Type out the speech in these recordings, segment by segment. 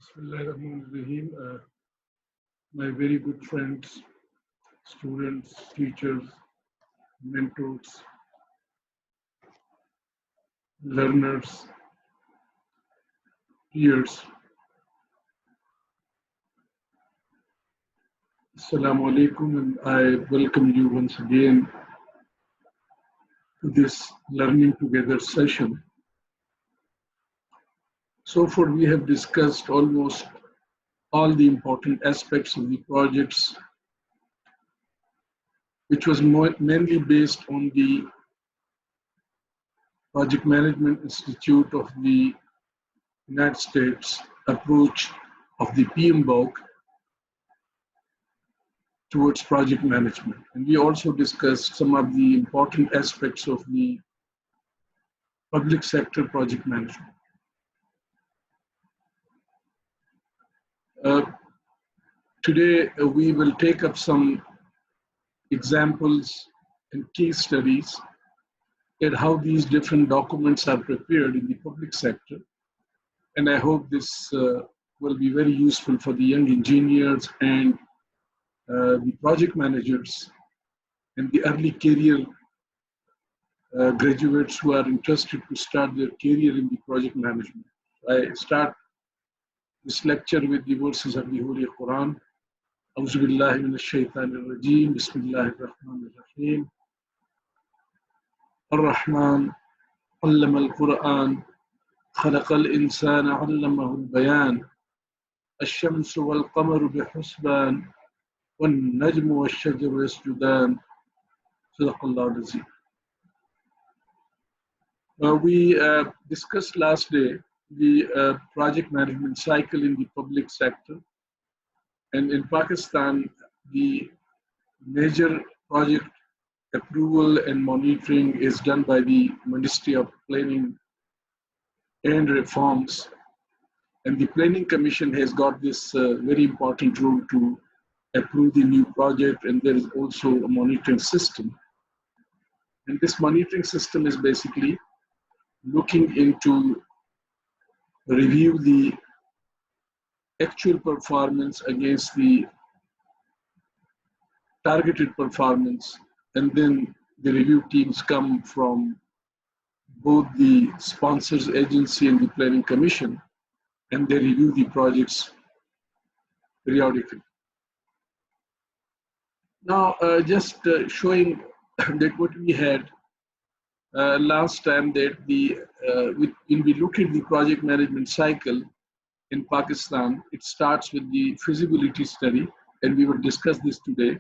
Bismillahirrahmanirrahim. My very good friends, students, teachers, mentors, learners, peers. Assalamu alaikum, and I welcome you once again to this learning together session. So far, we have discussed almost all the important aspects of the projects, which was mainly based on the Project Management Institute of the United States approach of the PMBOK towards project management. And we also discussed some of the important aspects of the public sector project management. Today, we will take up some examples and case studies at how these different documents are prepared in the public sector. And I hope this will be very useful for the young engineers and the project managers and the early career graduates who are interested to start their career in the project management. I start this lecture with the verses of the Holy Quran. أعوذ بالله من الشيطان الرجيم بسم الله الرحمن الرحيم الرحمن علم القرآن خلق الإنسان علمه البيان الشمس والقمر بحسبان والنجم والشجر يسجدان صدق الله العظيم. We discussed last day the project management cycle in the public sector. And in Pakistan, the major project approval and monitoring is done by the Ministry of Planning and Reforms. And the Planning Commission has got this very important role to approve the new project, and there is also a monitoring system. And this monitoring system is basically looking into review the actual performance against the targeted performance, and then the review teams come from both the sponsors agency and the planning commission, and they review the projects periodically. Now, just showing that what we had last time, that when we look at the project management cycle in Pakistan, it starts with the feasibility study, and we will discuss this today.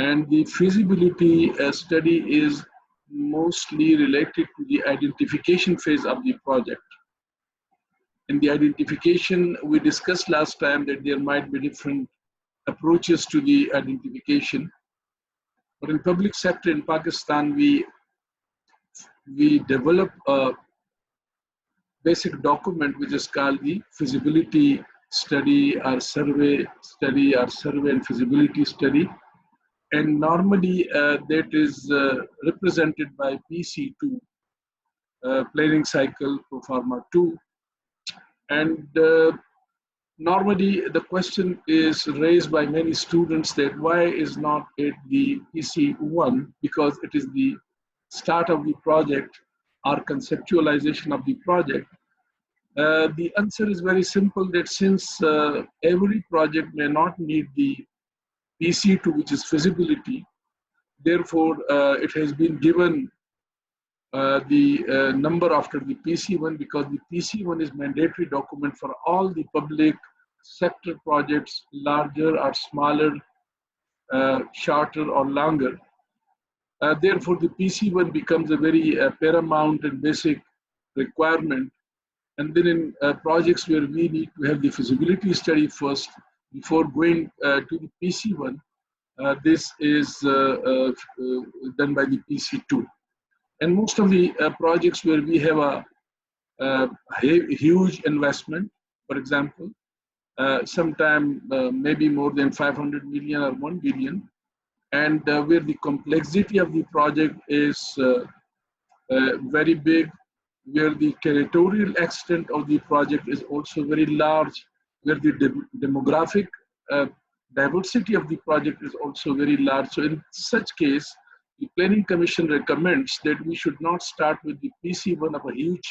And the feasibility study is mostly related to the identification phase of the project. In the identification, we discussed last time that there might be different approaches to the identification. But in public sector in Pakistan, we develop a basic document which is called the feasibility study or survey and feasibility study. And normally that is represented by PC2, planning cycle pro forma 2. And normally the question is raised by many students that why is not it the PC1, because it is the start of the project or conceptualization of the project. The answer is very simple, that since every project may not need the PC2, which is feasibility, therefore it has been given the number after the PC1, because the PC1 is mandatory document for all the public sector projects, larger or smaller, shorter or longer. Therefore, the PC1 becomes a very paramount and basic requirement. And then in projects where we need to have the feasibility study first before going to the PC1, this is done by the PC2. And most of the projects where we have a huge investment, for example, sometime maybe more than 500 million or 1 billion, and where the complexity of the project is very big, where the territorial extent of the project is also very large, where the demographic diversity of the project is also very large. So in such case, the Planning Commission recommends that we should not start with the PC1 of a huge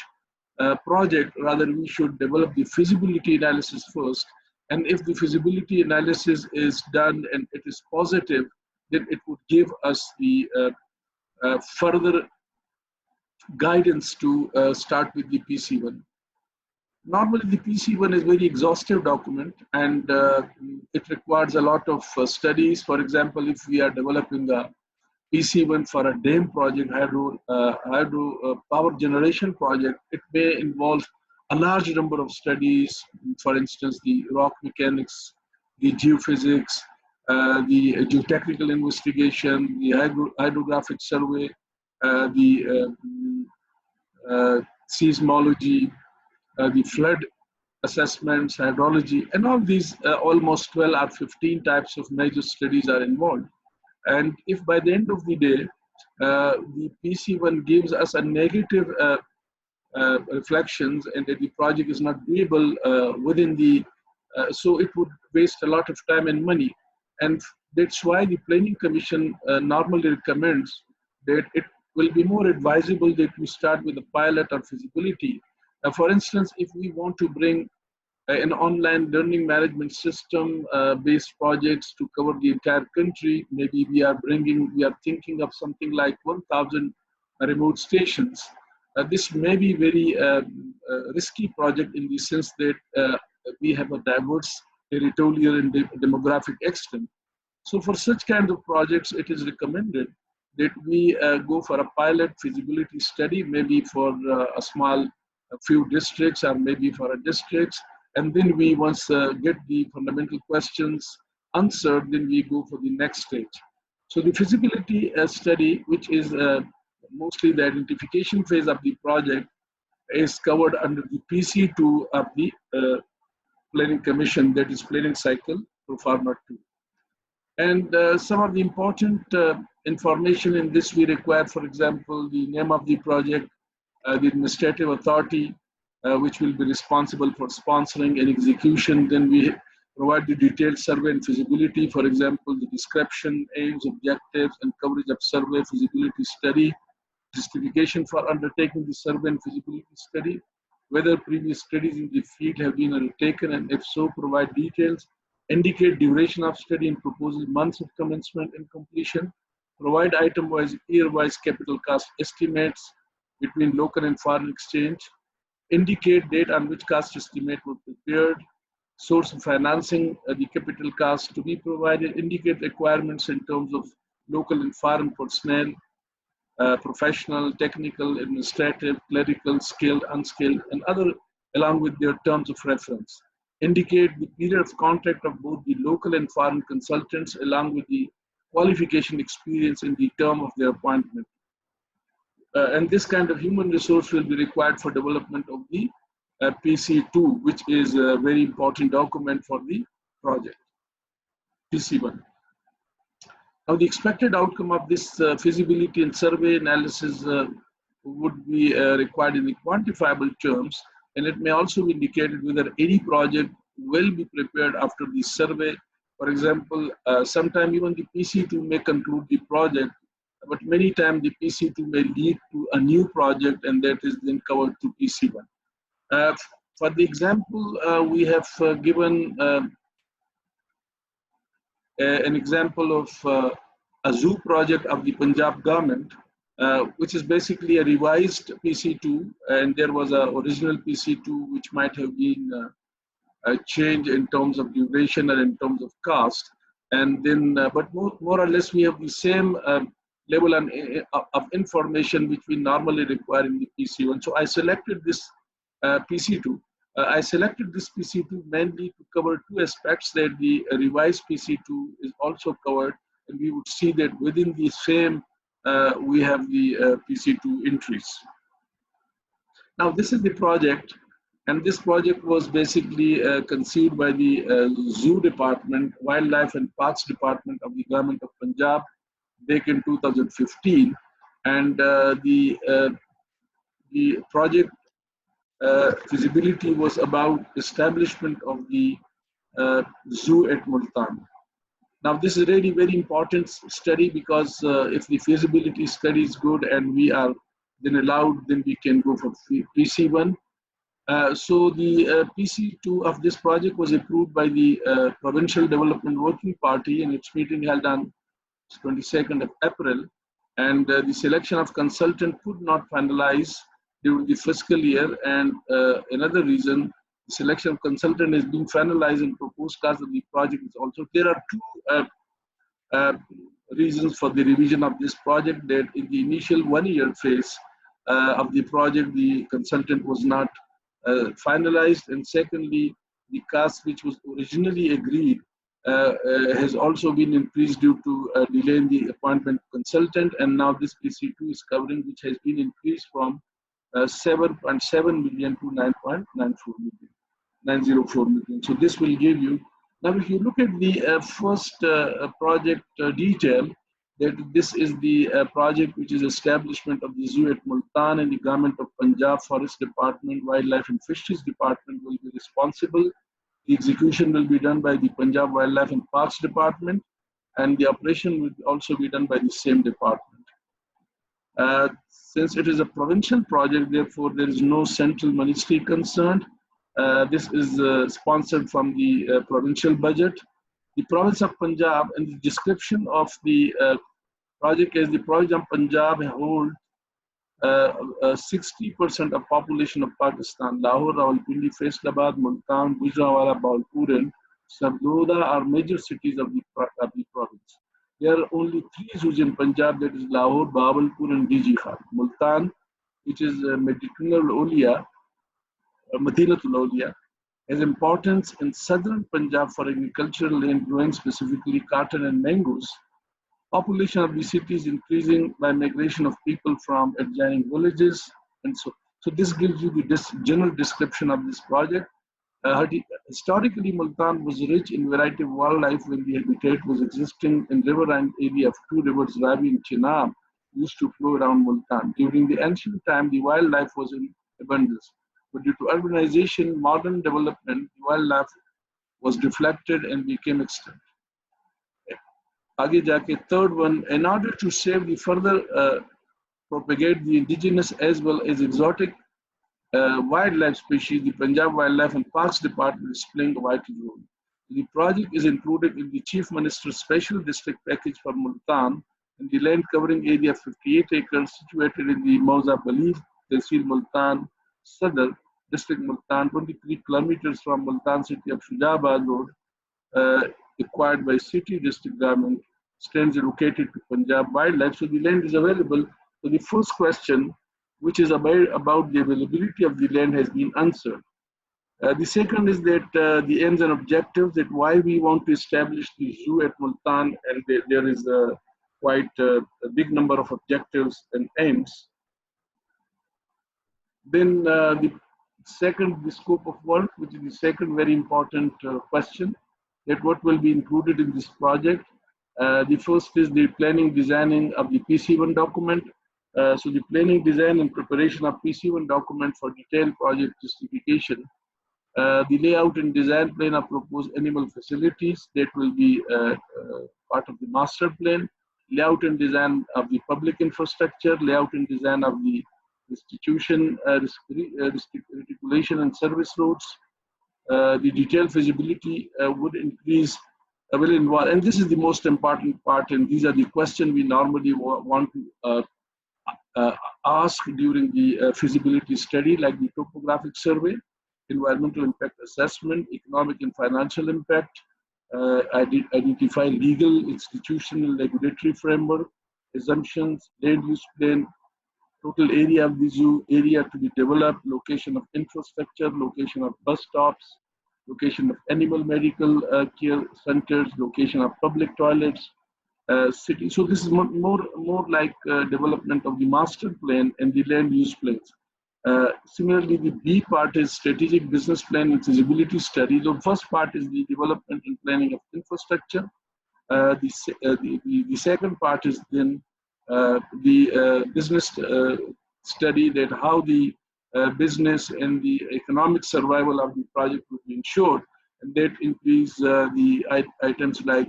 project. Rather, we should develop the feasibility analysis first. And if the feasibility analysis is done and it is positive, then it would give us the further guidance to start with the PC1. Normally, the PC1 is a very exhaustive document, and it requires a lot of studies. For example, if we are developing a PC1 for a dam project, hydro power generation project, it may involve a large number of studies. For instance, the rock mechanics, the geophysics, the geotechnical investigation, the hydrographic survey, the seismology, the flood assessments, hydrology, and all these almost 12 or 15 types of major studies are involved. And if by the end of the day, the PC1 gives us a negative reflections and that the project is not doable within the, so it would waste a lot of time and money. And that's why the Planning Commission normally recommends that it will be more advisable that we start with a pilot or feasibility. For instance, if we want to bring an online learning management system based projects to cover the entire country, maybe we are thinking of something like 1,000 remote stations. This may be very risky project in the sense that we have a diverse territorial and demographic extent. So for such kind of projects, it is recommended that we go for a pilot feasibility study, maybe for a few districts or maybe for a district. And then we once get the fundamental questions answered, then we go for the next stage. So the feasibility study, which is mostly the identification phase of the project, is covered under the PC2 of the Planning Commission, that is Planning Cycle Pro Forma 2. And some of the important information in this we require, for example, the name of the project, the administrative authority, which will be responsible for sponsoring and execution. Then we provide the detailed survey and feasibility, for example, the description, aims, objectives, and coverage of survey feasibility study, justification for undertaking the survey and feasibility study, whether previous studies in the field have been undertaken, and if so, provide details, indicate duration of study and proposal months of commencement and completion, provide item-wise, year-wise capital cost estimates between local and foreign exchange, indicate date on which cost estimate was prepared, source of financing, the capital cost to be provided, indicate requirements in terms of local and foreign personnel, professional, technical, administrative, clerical, skilled, unskilled, and other along with their terms of reference. Indicate the period of contract of both the local and foreign consultants along with the qualification experience in the term of their appointment. And this kind of human resource will be required for development of the PC2, which is a very important document for the project, PC1. Now, the expected outcome of this feasibility and survey analysis would be required in the quantifiable terms, and it may also be indicated whether any project will be prepared after the survey. For example, sometime even the PC2 may conclude the project, but many times the PC2 may lead to a new project, and that is then covered to PC1. For the example, we have given an example of a zoo project of the Punjab government, which is basically a revised PC2, and there was an original PC2 which might have been a change in terms of duration and in terms of cost. And then, but more or less, we have the same level of information which we normally require in the PC1. So I selected this PC2. I selected this PC2 mainly to cover two aspects, that the revised PC2 is also covered, and we would see that within the same we have the PC2 entries. Now this is the project, and this project was basically conceived by the Zoo Department, Wildlife and Parks Department of the Government of Punjab back in 2015, and the project feasibility was about establishment of the zoo at Multan. Now, this is really very important study because if the feasibility study is good and we are then allowed, then we can go for PC1. So the PC2 of this project was approved by the Provincial Development Working Party in its meeting held on 22nd of April, and the selection of consultant could not finalize during the fiscal year. And another reason, the selection of consultant is being finalized and proposed cost of the project is also. There are two uh, reasons for the revision of this project. That in the initial 1 year phase of the project, the consultant was not finalized, and secondly, the cost which was originally agreed has also been increased due to delay in the appointment consultant, and now this PC2 is covering, which has been increased from 7.7 million to 904 million. So this will give you, now if you look at the first project detail, that this is the project which is establishment of the zoo at Multan, and the Government of Punjab Forest Department, Wildlife and Fisheries Department will be responsible. The execution will be done by the Punjab Wildlife and Parks Department, and the operation will also be done by the same department. Since it is a provincial project, therefore there is no central ministry concerned. This is sponsored from the provincial budget. The province of Punjab, and the description of the project is the province of Punjab holds 60% of population of Pakistan. Lahore, Rawalpindi, Faisalabad, Multan, Gujranwala, Balpur, and Sardoda are major cities of the province. There are only 3 zoos in Punjab, that is Lahore, Bahawalpur, and DG Khan. Multan, which is Medinatul Awliya, has importance in southern Punjab for agricultural land growing, specifically cotton and mangoes. Population of the city is increasing by migration of people from adjoining villages, and so this gives you the general description of this project. Historically, Multan was rich in variety of wildlife when the habitat was existing in riverine area of 2 rivers, Ravi and Chenab, used to flow around Multan. During the ancient time, the wildlife was in abundance, but due to urbanization, modern development, the wildlife was deflected and became extinct. आगे जाके third one, in order to save the further propagate the indigenous as well as exotic wildlife species, the Punjab Wildlife and Parks Department is playing a vital role. The project is included in the Chief Minister's Special District Package for Multan, and the land covering area of 58 acres situated in the Mauza Balid, Tehsil Multan, Sadr, District Multan, 23 kilometers from Multan city of Shujabad Road, acquired by city district government, stands allocated to Punjab Wildlife. So the land is available. So the first question, which is about the availability of the land, has been answered. The second is that the aims and objectives, that why we want to establish the zoo at Multan, and there is quite a big number of objectives and aims. Then the second, the scope of work, which is the second very important question, that what will be included in this project. The first is the planning, designing of the PC1 document. So the planning, design, and preparation of PC1 document for detailed project justification. The layout and design plan of proposed animal facilities that will be part of the master plan. Layout and design of the public infrastructure. Layout and design of the institution, reticulation and service roads. The detailed feasibility would increase, will involve, and this is the most important part, and these are the questions we normally want to ask during the feasibility study, like the topographic survey, environmental impact assessment, economic and financial impact, identify legal, institutional, regulatory framework, assumptions, land use plan, total area of the zoo, area to be developed, location of infrastructure, location of bus stops, location of animal medical care centers, location of public toilets, city. So this is more like development of the master plan and the land use plans. Similarly, the B part is strategic business plan and feasibility study. The first part is the development and planning of infrastructure. The second part is then the business study, that how the business and the economic survival of the project would be ensured. that includes the items like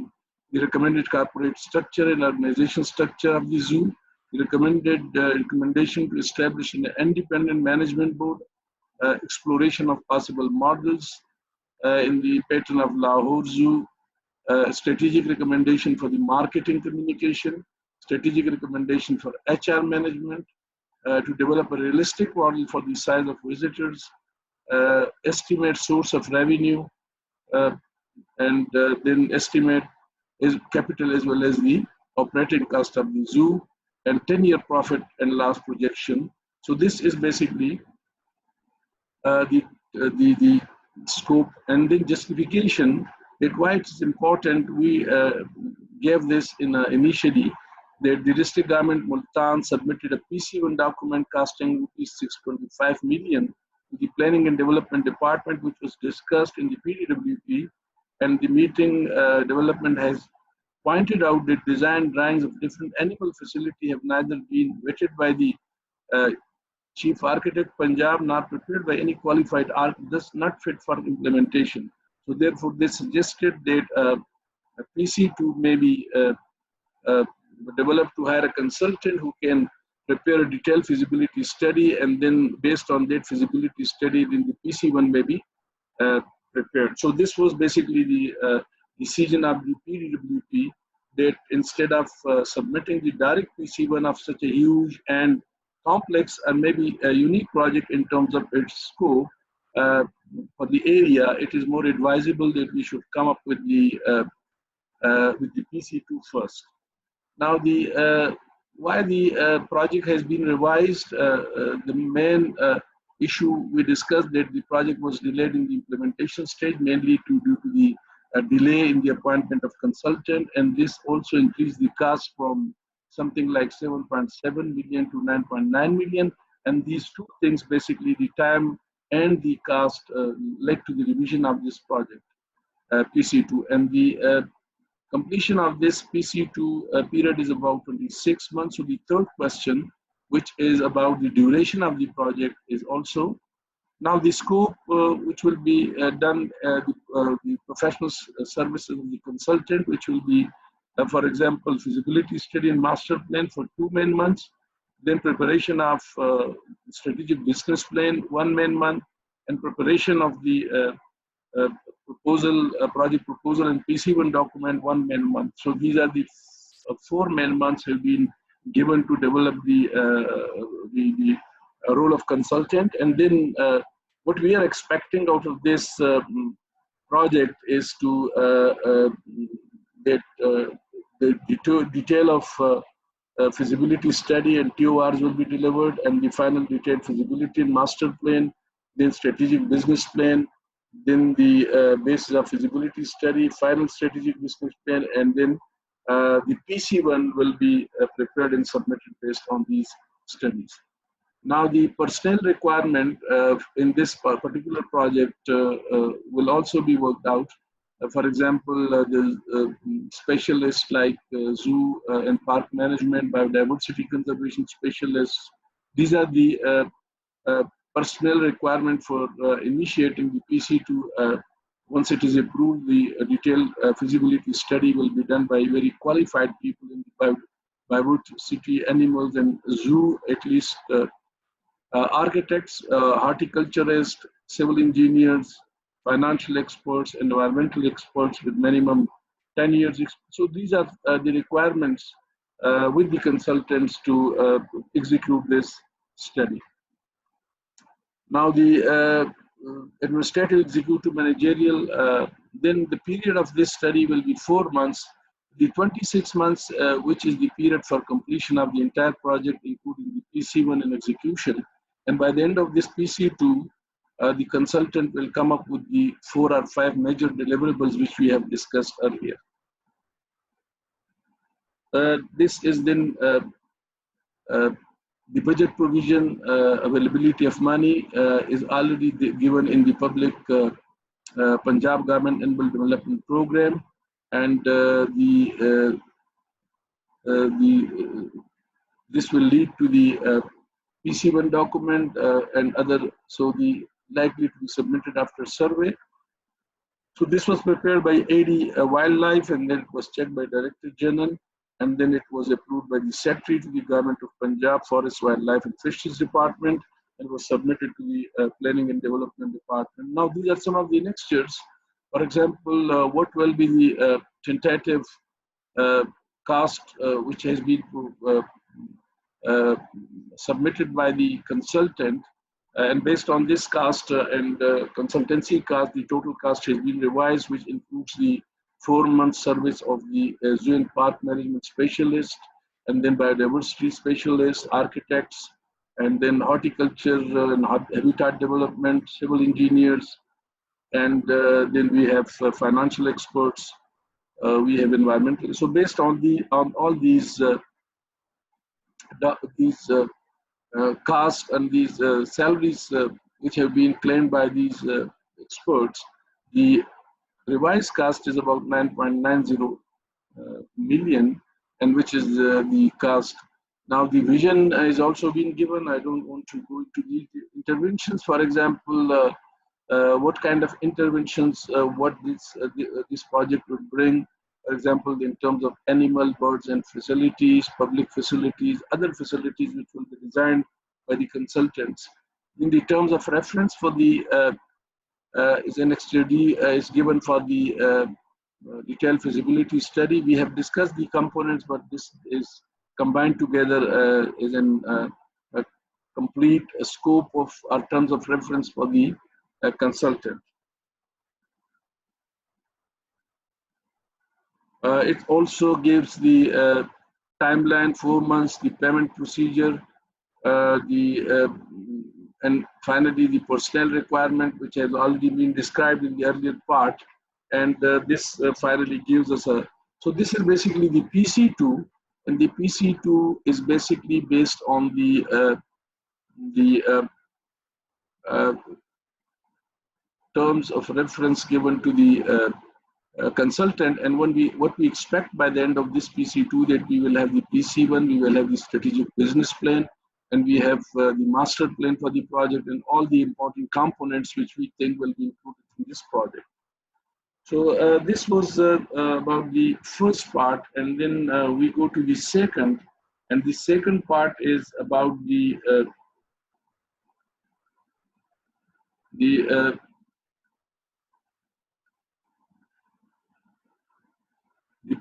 the recommended corporate structure and organization structure of the zoo, the recommended recommendation to establish an independent management board, exploration of possible models in the pattern of Lahore Zoo, strategic recommendation for the marketing communication, strategic recommendation for HR management, to develop a realistic model for the size of visitors, estimate source of revenue, uh, and then estimate capital as well as the operating cost of the zoo, and 10-year profit and loss projection. So this is basically uh, the, the scope, and then justification that why it's important. We gave this in initially that the district government Multan submitted a PC1 document costing rupees 625 million to the Planning and Development Department, which was discussed in the PDWP, and the meeting development has pointed out that design drawings of different animal facility have neither been vetted by the uh, Chief Architect Punjab nor prepared by any qualified architect, thus not fit for implementation. So therefore, they suggested that a PC2 may be uh, developed to hire a consultant who can prepare a detailed feasibility study, and then based on that feasibility study, then the PC1 may be uh, prepared. So this was basically the decision of the PDWP that instead of submitting the direct PC1 of such a huge and complex and maybe a unique project in terms of its scope uh, for the area, it is more advisable that we should come up with the PC2 first. Now, the why the project has been revised, the main issue we discussed that the project was delayed in the implementation stage, mainly due to the delay in the appointment of consultant, and this also increased the cost from something like 7.7 million to 9.9 million. And these two things, basically the time and the cost, led to the revision of this project, PC2. And the completion of this PC2 period is about 26 months. So the third question, which is about the duration of the project, is also now the scope, which will be done, the professional services of the consultant, which will be, for example, feasibility study and master plan for 2 main months, then preparation of strategic business plan 1 main month, and preparation of the uh, proposal, project proposal and PC1 document 1 main month. So these are the 4 main months have been given to develop the role of consultant. And then what we are expecting out of this project is to that the detail of feasibility study and TORs will be delivered, and the final detailed feasibility and master plan, then strategic business plan, then the basis of feasibility study, final strategic business plan, and then the PC1 will be prepared and submitted based on these studies. Now, the personnel requirement in this particular project will also be worked out. For example, the specialists like zoo and park management, biodiversity conservation specialists. These are the uh, personnel requirement for initiating the PC2. Once it is approved, the detailed feasibility study will be done by very qualified people in the biodiversity, animals, and zoo, at least architects, horticulturists, civil engineers, financial experts, environmental experts with minimum 10 years. So these are the requirements with the consultants to execute this study. Now the administrative, executive, managerial, then the period of this study will be 4 months. The 26 months, which is the period for completion of the entire project, including the PC1 and execution. And by the end of this PC2, the consultant will come up with the 4 or 5 major deliverables which we have discussed earlier. This is then the budget provision, availability of money is already given in the public Punjab Government Animal Development Program, and this will lead to the PC1 document and other, so the likely to be submitted after survey. So this was prepared by AD Wildlife, and then it was checked by Director General, and then it was approved by the Secretary to the Government of Punjab Forest, Wildlife and Fisheries Department, and was submitted to the Planning and Development Department. Now these are some of the annexures. For example, what will be the tentative cost which has been uh, submitted by the consultant, and based on this cost and consultancy cost, the total cost has been revised, which includes the 4-month service of the zoo and park management specialist, and then biodiversity specialist, architects, and then horticulture and habitat development, civil engineers, and then we have financial experts. We have environmental. So based on all these costs and these salaries which have been claimed by these experts, the revised cost is about 9.90 million, and which is the cost. Now the vision is also been given. I don't want to go into the interventions. For example, what kind of interventions, what this project would bring. For example, in terms of animal, birds, and facilities, public facilities, other facilities which will be designed by the consultants. In the terms of reference for the is an XTD is given for the detailed feasibility study. We have discussed the components, but this is combined together is a complete scope of our terms of reference for the consultant. It also gives the timeline, 4 months, the payment procedure, and finally the personnel requirement, which has already been described in the earlier part. And this finally gives us a, so this is basically the PC2, and the PC2 is basically based on the terms of reference given to the consultant. And what we expect by the end of this PC2, that we will have the PC1, we will have the strategic business plan, and we have the master plan for the project and all the important components which we think will be included in this project. So this was about the first part, and then we go to the second, and the second part is about the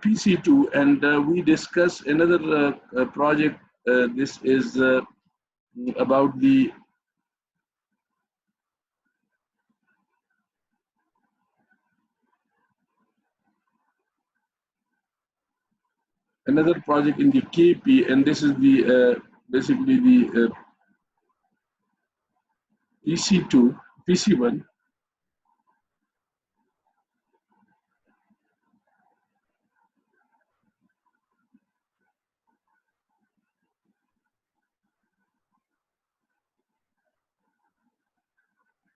PC2, and we discuss another project. This is about the another project in the KP, and this is the basically the PC2, PC1.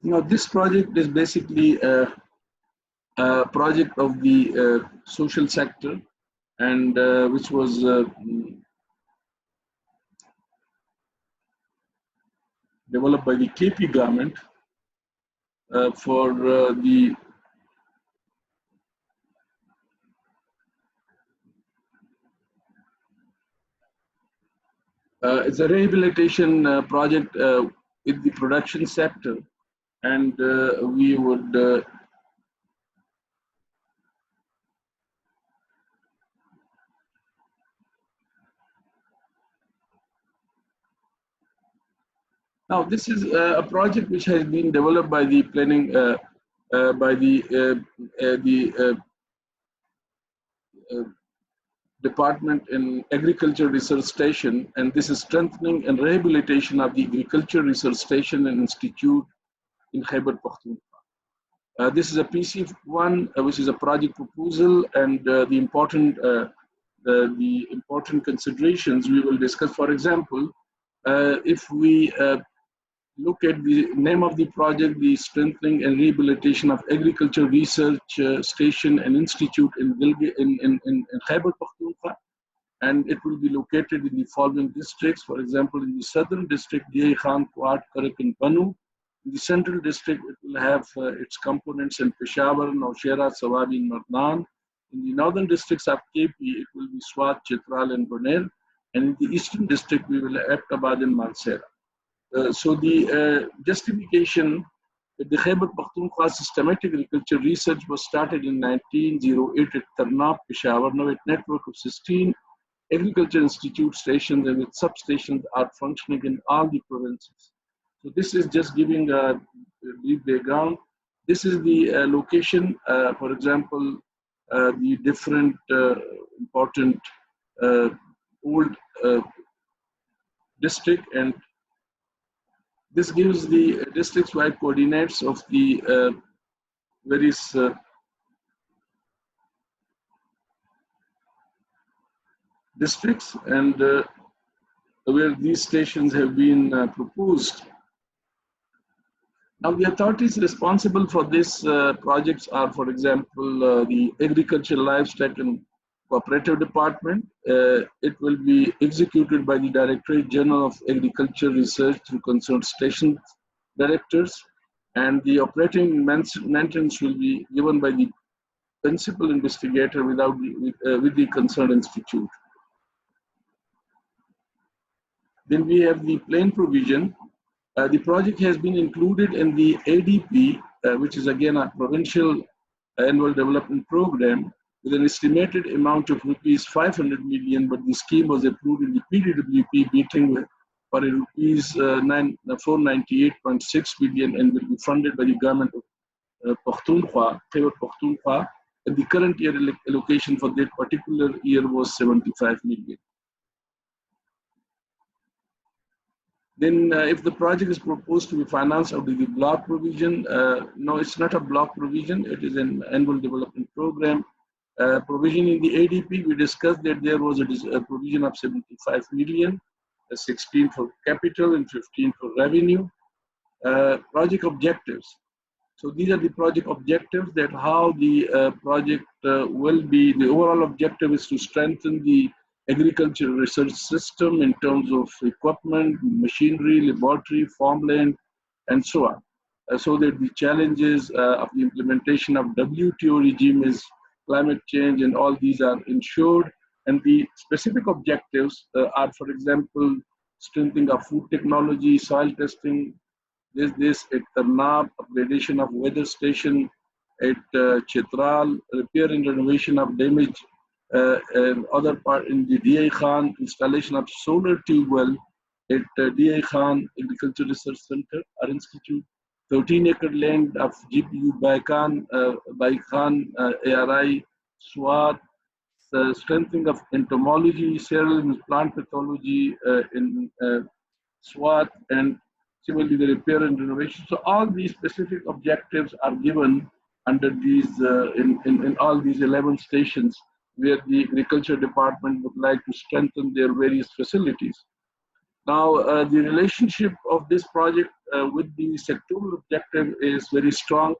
Now, this project is basically a project of the social sector, and which was developed by the KP government for the it's a rehabilitation project in the production sector, and we would now this is a project which has been developed by the planning by the department in Agriculture Research Station, and this is strengthening and rehabilitation of the Agriculture Research Station and Institute in Khyber Pakhtunkhwa. This is a PC1, which is a project proposal, and the important considerations we will discuss. For example, if we look at the name of the project, the Strengthening and Rehabilitation of Agriculture Research Station and Institute in Khyber Pakhtunkhwa, and it will be located in the following districts. For example, in the southern district, Diai Khan, Kuat, Karak, and Banu. In the central district, it will have its components in Peshawar, Naushera, Sawabi, and Mardan. In the northern districts of KP, it will be Swat, Chitral, and Bonaire. And in the eastern district, we will have Abtabad and Mansehra. So the justification the Khyber Pakhtunkhwa systematic agriculture research was started in 1908 at Tarnab, Peshawar. Now a network of 16 agriculture institute stations and its substations are functioning in all the provinces. So this is just giving a brief background. This is the location, for example, the different important old district, and this gives the districts-wide coordinates of the various districts and where these stations have been proposed. Now, the authorities responsible for these projects are, for example, the Agriculture, Livestock and Cooperative Department. It will be executed by the Directorate General of Agriculture Research through concerned station directors, and the operating maintenance will be given by the principal investigator with the concerned institute. Then we have the plain provision. The project has been included in the ADP, which is again a provincial annual development program with an estimated amount of rupees 500 million, but the scheme was approved in the PDWP meeting for a rupees 498.6 billion and will be funded by the government of Pakhtunkhwa, Khyber Pakhtunkhwa, and the current year allocation for that particular year was 75 million. Then if the project is proposed to be financed out of the block provision, no, it's not a block provision, it is an annual development program. Provision in the ADP, we discussed that there was a provision of 75 million, 16 for capital and 15 for revenue. Project objectives. So these are the project objectives, that how the project will be. The overall objective is to strengthen the agricultural research system in terms of equipment, machinery, laboratory, farmland, and so on. So that the challenges of the implementation of WTO regime is climate change and all these are ensured. And the specific objectives are, for example, strengthening of food technology, soil testing, this at Tarnab, upgradation of weather station at Chitral, repair and renovation of damaged and other part in the DI Khan, installation of solar tube well at DI Khan Agriculture Research Center, our institute, 13-acre land of GPU Baikan, ARI, SWAT, strengthening of entomology, cereal and plant pathology in SWAT, and similarly the repair and renovation. So all these specific objectives are given under these, in all these 11 stations where the agriculture department would like to strengthen their various facilities. Now, the relationship of this project with the sectoral objective is very strong,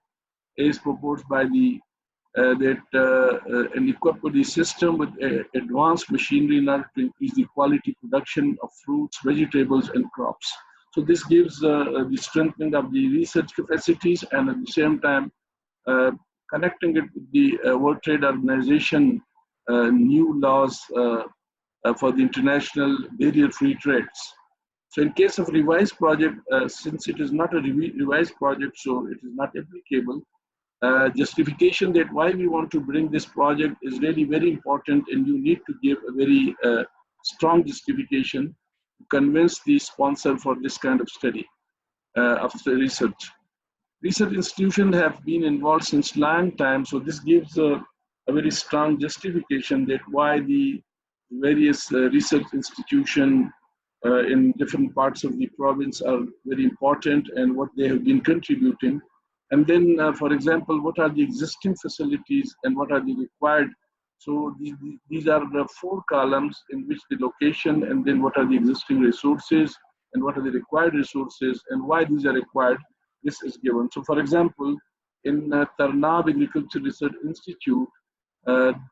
is proposed by the and equip with the system with advanced machinery in order to increase the quality production of fruits, vegetables, and crops. So this gives the strengthening of the research capacities, and at the same time connecting it with the World Trade Organization new laws for the international barrier-free trades. So in case of revised project, since it is not a revised project, so it is not applicable, justification that why we want to bring this project is really very important, and you need to give a very strong justification to convince the sponsor for this kind of study of the research. Research institutions have been involved since long time, so this gives a very strong justification that why the various research institutions in different parts of the province are very important and what they have been contributing. And then, for example, what are the existing facilities and what are the required? So these are the 4 columns in which the location, and then what are the existing resources and what are the required resources and why these are required. This is given. So, for example, in Tarnab Agriculture Research Institute,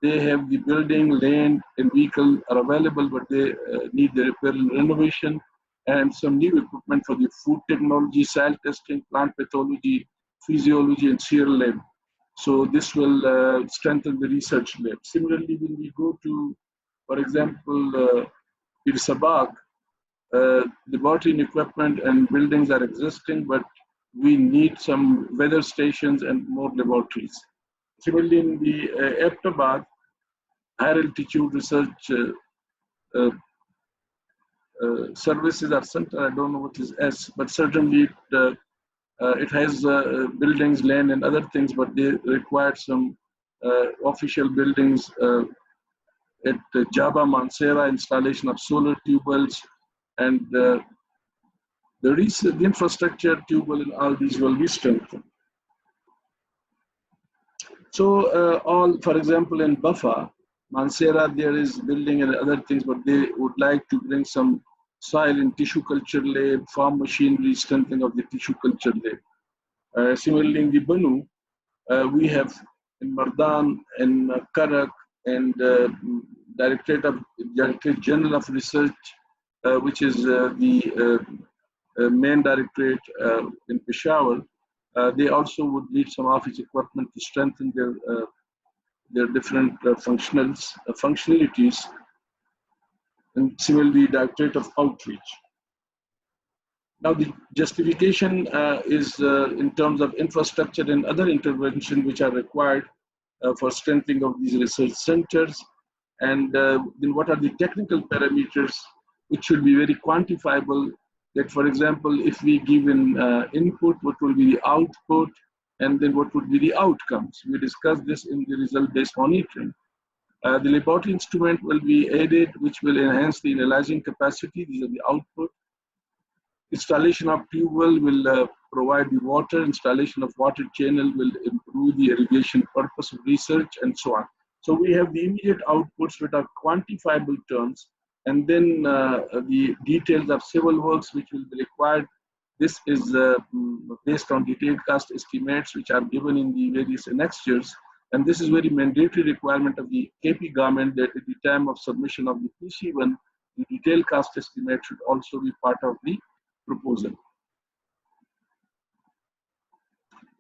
they have the building, land, and vehicle are available, but they need the repair and renovation. and some new equipment for the food technology, cell testing, plant pathology, physiology, and serial lab. So this will strengthen the research lab. Similarly, when we go to, for example, Bir Sabak, laboratory and equipment and buildings are existing, but we need some weather stations and more laboratories. Similarly, in the Aptabad, higher altitude research uh, services are center. I don't know what is S, but certainly it has buildings, land, and other things, but they require some official buildings at Java, Mansera, installation of solar tube wells, and the infrastructure, tube well, and all these will be strengthened. So all, for example, in Buffa, Mansera, there is building and other things, but they would like to bring some soil and tissue culture lab, farm machinery, strengthening of the tissue culture lab. Similarly, in the Banu, we have in Mardan and Karak and Directorate General of Research, which is the main directorate in Peshawar. They also would need some office equipment to strengthen their different functionalities, and similarly, Directorate of Outreach. Now, the justification is in terms of infrastructure and other intervention which are required for strengthening of these research centers. And then what are the technical parameters which should be very quantifiable? That, for example, if we give in input, what will be the output, and then what would be the outcomes? We discussed this in the result-based monitoring. The laboratory instrument will be added, which will enhance the analyzing capacity. These are the output. Installation of tube well will provide the water. Installation of water channel will improve the irrigation purpose of research, and so on. So we have the immediate outputs which are quantifiable terms, and then the details of civil works which will be required. This is based on detailed cost estimates which are given in the various annexures, and this is very mandatory requirement of the KP government that at the time of submission of the PC1, the detailed cost estimate should also be part of the proposal.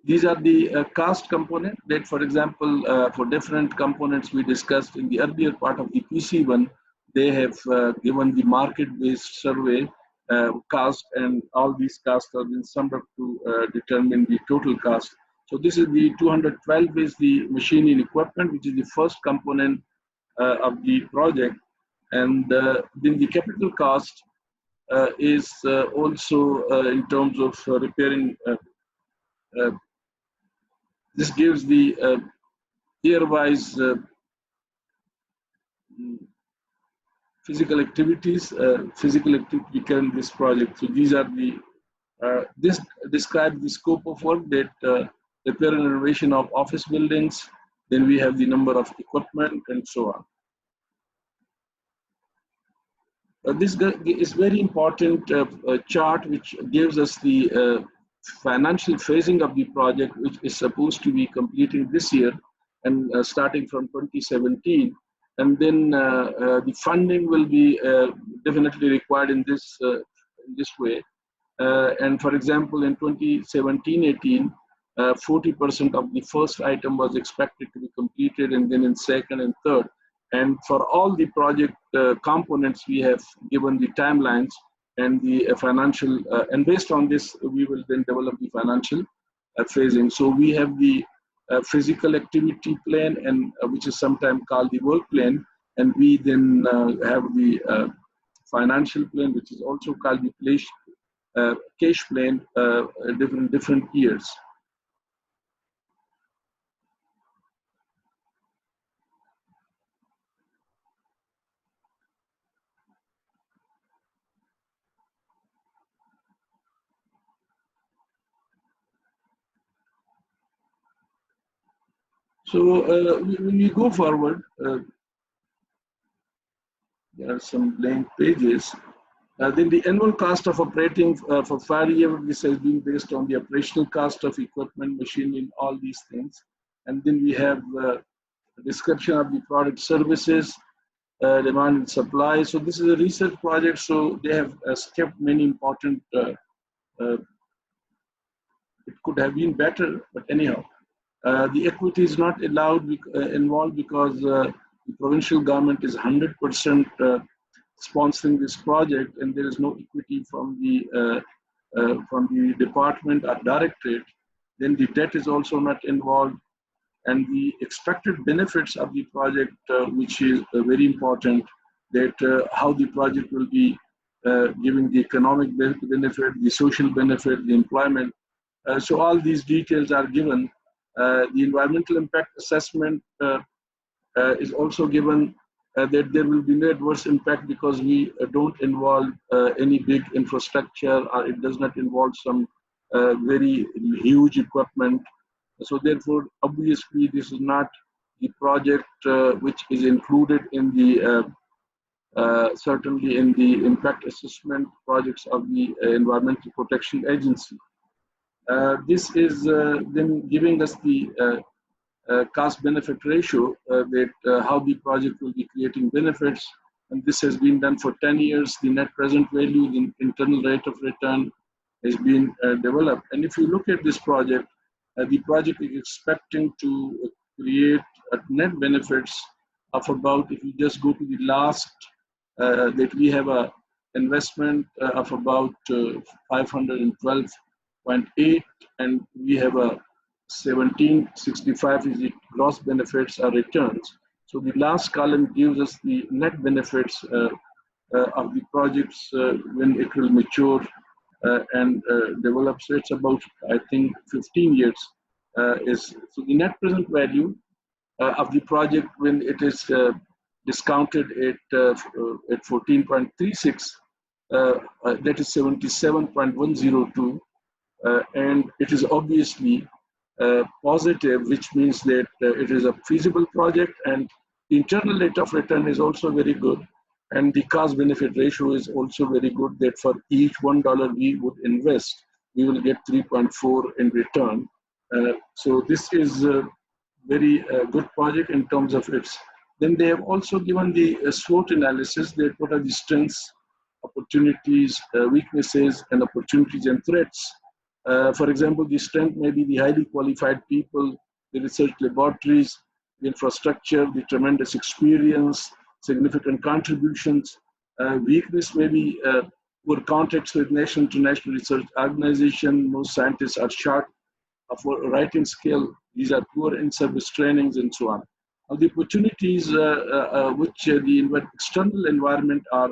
These are the cost component that, for example, for different components we discussed in the earlier part of the PC1, they have given the market-based survey cost, and all these costs have been summed up to determine the total cost. So this is the 212 is the machinery and equipment, which is the first component of the project, and then the capital cost is also in terms of repairing. This gives the year-wise physical activities, physical activity in this project. So these are the, this describes the scope of work that repair and renovation of office buildings. Then we have the number of equipment and so on. This is very important chart which gives us the financial phasing of the project, which is supposed to be completing this year and starting from 2017. And then the funding will be definitely required in this way. And for example, in 2017-18, 40% of the first item was expected to be completed, and then in second and third. And for all the project components, we have given the timelines and the financial, and based on this, we will then develop the financial phasing. So we have the physical activity plan, and which is sometimes called the work plan, and we then have the financial plan, which is also called the cash plan, different years. So when we go forward, there are some blank pages. Then the annual cost of operating for 5 years, this has been based on the operational cost of equipment, machinery, and all these things. And then we have a description of the product services. demand and supply. So this is a research project, so they have skipped many important, it could have been better, but anyhow. The equity is not allowed involved because the provincial government is 100% sponsoring this project, and there is no equity from the department or directorate. Then the debt is also not involved, and the expected benefits of the project, which is very important, that how the project will be giving the economic benefit, the social benefit, the employment. So all these details are given. The environmental impact assessment is also given, that there will be no adverse impact because we don't involve any big infrastructure, or it does not involve some very huge equipment. So therefore, obviously, this is not the project which is included in the certainly in the impact assessment projects of the Environmental Protection Agency. This is then giving us the cost benefit ratio, that how the project will be creating benefits, and this has been done for 10 years. The net present value, the internal rate of return has been developed. And if you look at this project, the project is expecting to create net benefits of about, if you just go to the last, that we have a investment of about 512.8, and we have a 1765 is the gross benefits or returns. So the last column gives us the net benefits of the projects when it will mature and develop. So it's about, I think, 15 years. So the net present value of the project when it is discounted at 14.36, that is 77.102, and it is obviously positive, which means that it is a feasible project, and the internal rate of return is also very good, and the cost benefit ratio is also very good, that for each $1 we would invest, we will get 3.4 in return. So this is a very good project in terms of its. Then they have also given the SWOT analysis, that what are the strengths, opportunities, weaknesses, and opportunities and threats. For example, the strength may be the highly qualified people, the research laboratories, the infrastructure, the tremendous experience, significant contributions. Weakness may be poor contacts with national international research organization. Most scientists are short of writing skill. These are poor in-service trainings and so on. Now, the opportunities which the external environment are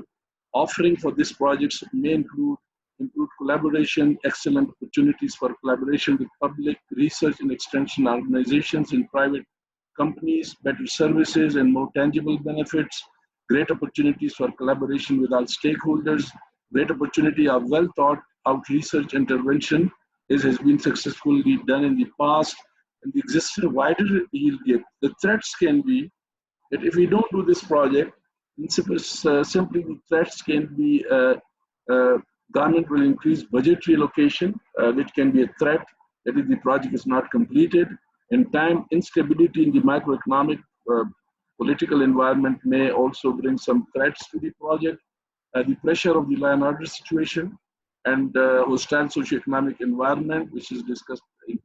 offering for these projects may include improved collaboration, excellent opportunities for collaboration with public research and extension organizations and private companies, better services and more tangible benefits, great opportunities for collaboration with all stakeholders, great opportunity of well thought out research intervention, as has been successfully done in the past, and the existing wider yield gap. The threats can be that if we don't do this project, simply the threats can be government will increase budgetary allocation, which can be a threat, that if the project is not completed in time. Instability in the macroeconomic political environment may also bring some threats to the project. The pressure of the law and order situation and hostile socioeconomic environment, which is discussed in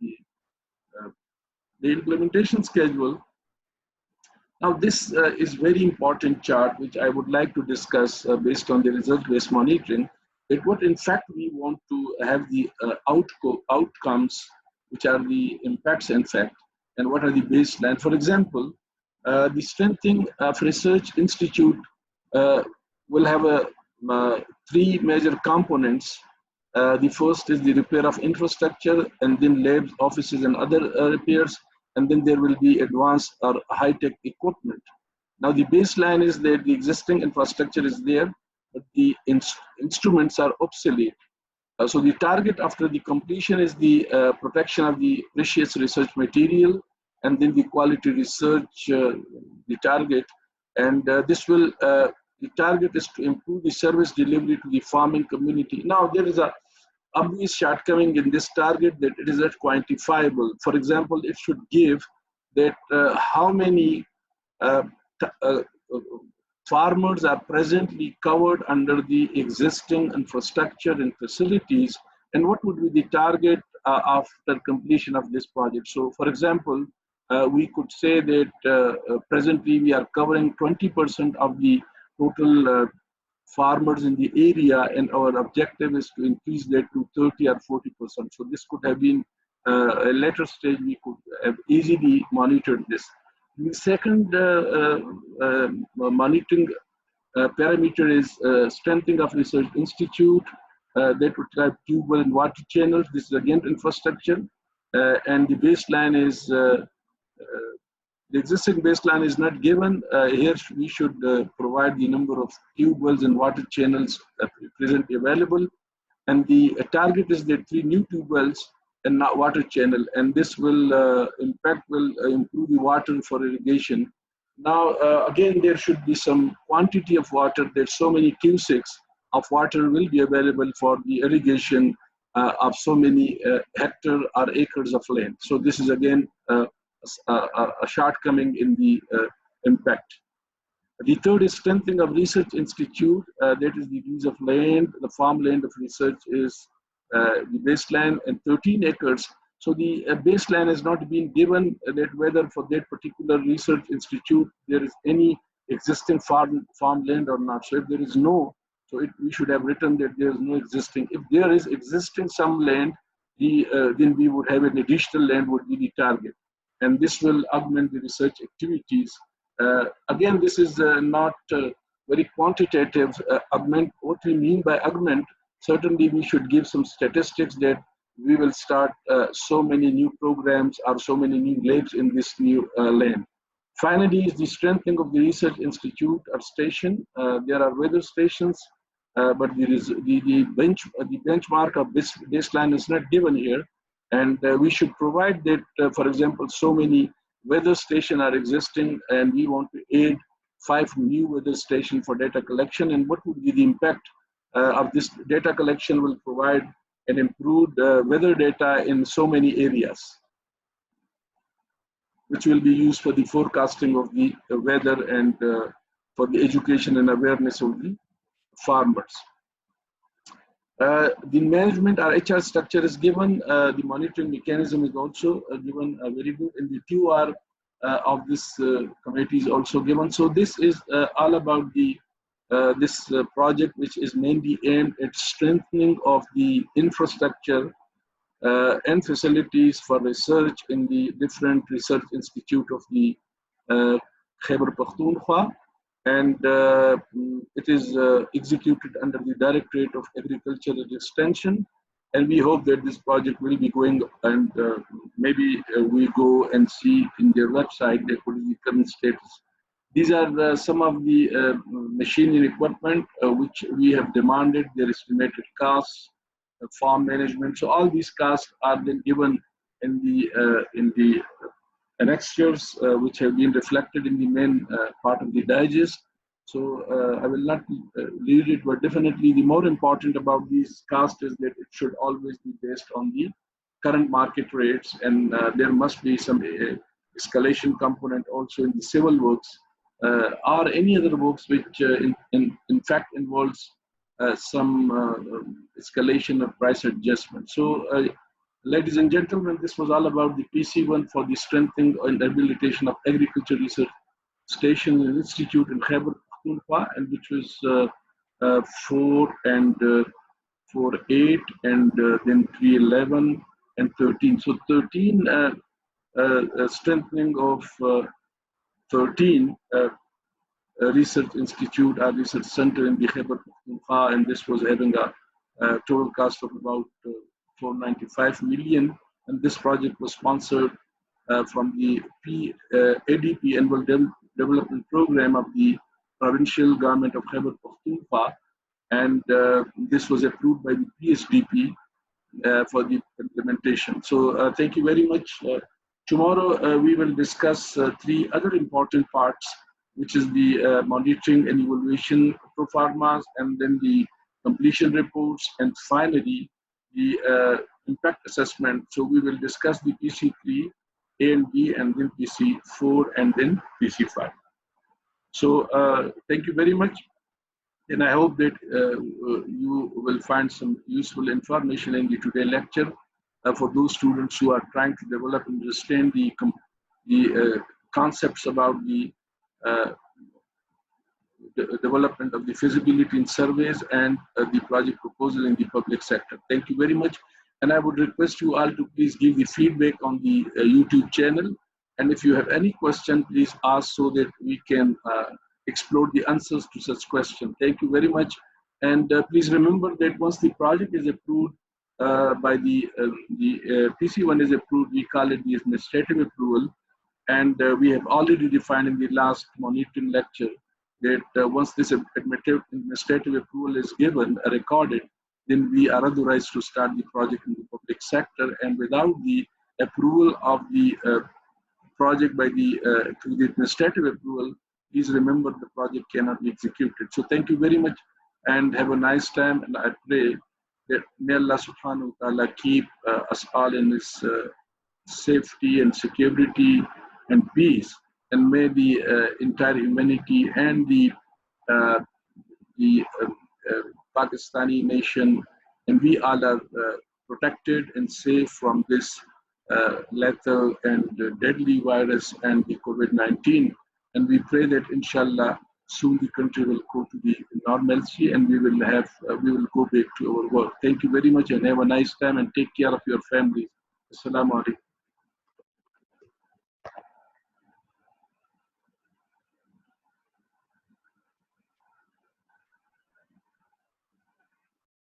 the implementation schedule. Now, this is very important chart, which I would like to discuss based on the result-based monitoring. That what in fact we want to have the outcomes, which are the impacts in fact, and what are the baseline. For example, the strengthening of research institute will have three major components. The first is the repair of infrastructure, and then labs, offices, and other repairs, and then there will be advanced or high-tech equipment. Now, the baseline is that the existing infrastructure is there, but the instruments are obsolete. So the target after the completion is the protection of the precious research material, and then the quality research, the target. And this will, the target is to improve the service delivery to the farming community. Now, there is a obvious shortcoming in this target, that it is not quantifiable. For example, it should give that how many farmers are presently covered under the existing infrastructure and facilities, and what would be the target after completion of this project. So, for example, we could say that presently we are covering 20% of the total farmers in the area, and our objective is to increase that to 30 or 40%. So this could have been a later stage, we could have easily monitored this. The second monitoring parameter is strengthening of research institute that would have tube well and water channels. This is again infrastructure, and the baseline is the existing baseline is not given. Here we should provide the number of tube wells and water channels presently available. And the target is that 3 new tube wells and not water channel. And this will improve the water for irrigation. Now, again, there should be some quantity of water, that so many cubics of water will be available for the irrigation of so many hectare or acres of land. So this is again a shortcoming in the impact. The third is strengthening of research institute. That is the use of land. The farmland of research is the baseline and 13 acres. So the baseline has not been given that whether for that particular research institute there is any existing farmland or not. So if there is no, so we should have written that there is no existing. If there is existing some land, then we would have an additional land would be the target. And this will augment the research activities. Again, this is not very quantitative. Augment, what we mean by augment, certainly we should give some statistics that we will start so many new programs or so many new labs in this new land. Finally, is the strengthening of the research institute or station. There are weather stations, but the benchmark of this baseline is not given here. And we should provide that, for example, so many weather stations are existing, and we want to add 5 new weather stations for data collection. And what would be the impact of this data collection will provide an improved weather data in so many areas, which will be used for the forecasting of the weather and for the education and awareness of the farmers. The management or HR structure is given. The monitoring mechanism is also given very good, and the QR of this committee is also given. So this is all about the this project, which is mainly aimed at strengthening of the infrastructure and facilities for research in the different research institute of the Khyber Pakhtunkhwa. And it is executed under the Directorate of Agriculture and Extension. And we hope that this project will be going, and maybe we go and see in their website that what is the current status. These are some of the machinery equipment which we have demanded, their estimated costs, farm management. So all these costs are then given in the annexures, which have been reflected in the main part of the digest. So I will not read it, but definitely the more important about these costs is that it should always be based on the current market rates, and there must be some escalation component also in the civil works or any other works which in fact involves some escalation of price adjustment. So ladies and gentlemen, this was all about the PC1 for the strengthening and rehabilitation of agriculture research station and institute in Khyber Pakhtunkhwa, and which was 4 and 4.8 and then 3.11 and 13. So 13 strengthening of 13 research institute or research center in the Khyber Pakhtunkhwa, and this was having a total cost of about 495 million. And this project was sponsored from the ADP Annual Development Program of the Provincial Government of Khyber Pakhtunkhwa, and this was approved by the PSDP for the implementation. So thank you very much. Tomorrow we will discuss 3 other important parts, which is the monitoring and evaluation pro formas, and then the completion reports, and finally the impact assessment. So we will discuss the PC3, A and B, and then PC4, and then PC5. So thank you very much. And I hope that you will find some useful information in the today lecture for those students who are trying to develop and understand the concepts about uh, the development of the feasibility in surveys and the project proposal in the public sector. Thank you very much. And I would request you all to please give the feedback on the YouTube channel. And if you have any question, please ask so that we can explore the answers to such questions. Thank you very much. And please remember that once the project is approved by the PC1 is approved, we call it the administrative approval. And we have already defined in the last monitoring lecture that once this administrative approval is given, recorded, then we are authorized to start the project in the public sector. And without the approval of the project by through the administrative approval, please remember the project cannot be executed. So thank you very much and have a nice time. And I pray that may Allah subhanahu wa ta'ala keep us all in His safety and security and peace, and may the entire humanity and uh, the Pakistani nation and we all are protected and safe from this lethal and deadly virus and the COVID-19. And we pray that inshallah soon the country will go to the normalcy and we will go back to our work. Thank you very much and have a nice time and take care of your families. Assalamu alaikum.